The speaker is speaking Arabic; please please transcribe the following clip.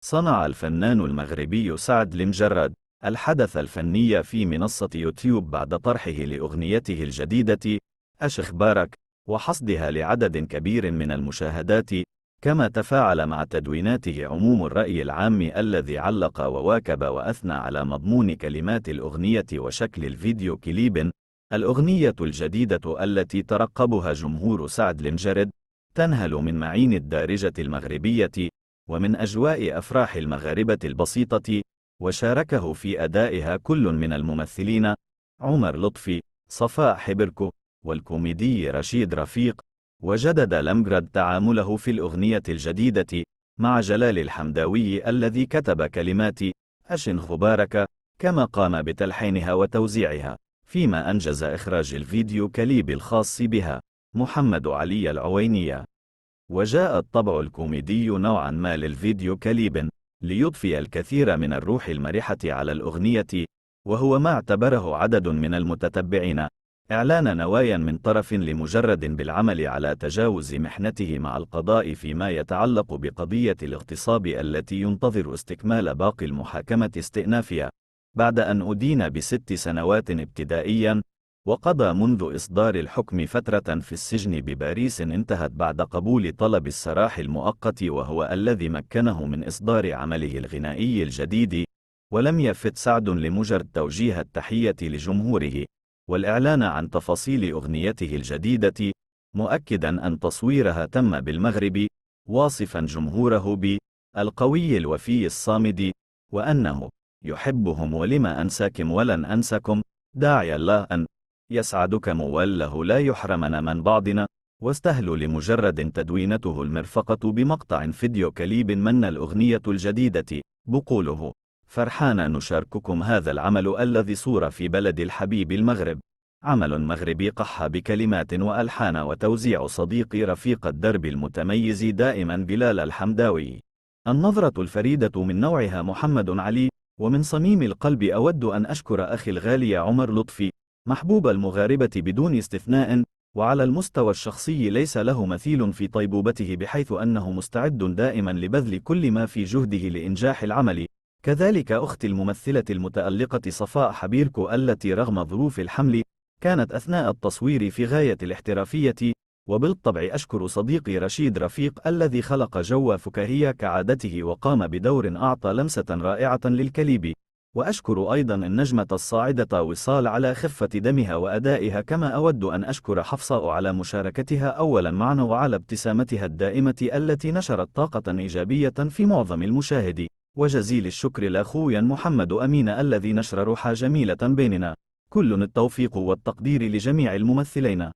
صنع الفنان المغربي سعد المجرد الحدث الفني في منصة يوتيوب بعد طرحه لأغنيته الجديدة "أش إخبارك" وحصدها لعدد كبير من المشاهدات، كما تفاعل مع تدويناته عموم الرأي العام الذي علق وواكب وأثنى على مضمون كلمات الأغنية وشكل الفيديو كليب. الأغنية الجديدة التي ترقبها جمهور سعد المجرد تنهل من معين الدارجة المغربية ومن أجواء أفراح المغاربة البسيطة، وشاركه في أدائها كل من الممثلين عمر لطفي، صفاء حبركو، والكوميدي رشيد رفيق. وجدد المجرد تعامله في الأغنية الجديدة مع جلال الحمداوي الذي كتب كلمات "أش إخبارك" كما قام بتلحينها وتوزيعها، فيما أنجز إخراج الفيديو كليب الخاص بها محمد علي العوينية. وجاء الطبع الكوميدي نوعا ما للفيديو كليب ليضفي الكثير من الروح المرحة على الأغنية، وهو ما اعتبره عدد من المتتبعين إعلان نوايا من طرف لمجرد بالعمل على تجاوز محنته مع القضاء فيما يتعلق بقضية الاغتصاب التي ينتظر استكمال باقي المحاكمة استئنافها، بعد أن أدين ب6 سنوات ابتدائيا، وقضى منذ إصدار الحكم فترة في السجن بباريس انتهت بعد قبول طلب السراح المؤقت، وهو الذي مكنه من إصدار عمله الغنائي الجديد. ولم يفت سعد لمجرد توجيه التحية لجمهوره والإعلان عن تفاصيل أغنيته الجديدة، مؤكدا أن تصويرها تم بالمغرب، واصفا جمهوره بالقوي الوفي الصامد، وأنه يحبهم ولما أنساكم ولن أنسكم، داعي الله أن يسعدكم وله لا يحرمنا من بعضنا. واستهل لمجرد تدوينته المرفقة بمقطع فيديو كليب من الأغنية الجديدة بقوله: "فرحانا نشارككم هذا العمل الذي صور في بلد الحبيب المغرب، عمل مغربي قح بكلمات وألحان وتوزيع صديقي رفيق الدرب المتميز دائما بلال الحمداوي. النظرة الفريدة من نوعها محمد علي. ومن صميم القلب أود أن أشكر أخي الغالي عمر لطفي، محبوب المغاربة بدون استثناء، وعلى المستوى الشخصي ليس له مثيل في طيبوبته، بحيث أنه مستعد دائما لبذل كل ما في جهده لإنجاح العمل. كذلك أختي الممثلة المتألقة صفاء حبيركو التي رغم ظروف الحمل كانت أثناء التصوير في غاية الاحترافية. وبالطبع أشكر صديقي رشيد رفيق الذي خلق جو فكاهية كعادته وقام بدور أعطى لمسة رائعة للكليب. وأشكر أيضا النجمة الصاعدة وصال على خفة دمها وأدائها، كما أود أن أشكر حفصاء على مشاركتها أولا معنا وعلى ابتسامتها الدائمة التي نشرت طاقة إيجابية في معظم المشاهد. وجزيل الشكر لأخويا محمد أمين الذي نشر روحا جميلة بيننا. كل التوفيق والتقدير لجميع الممثلين.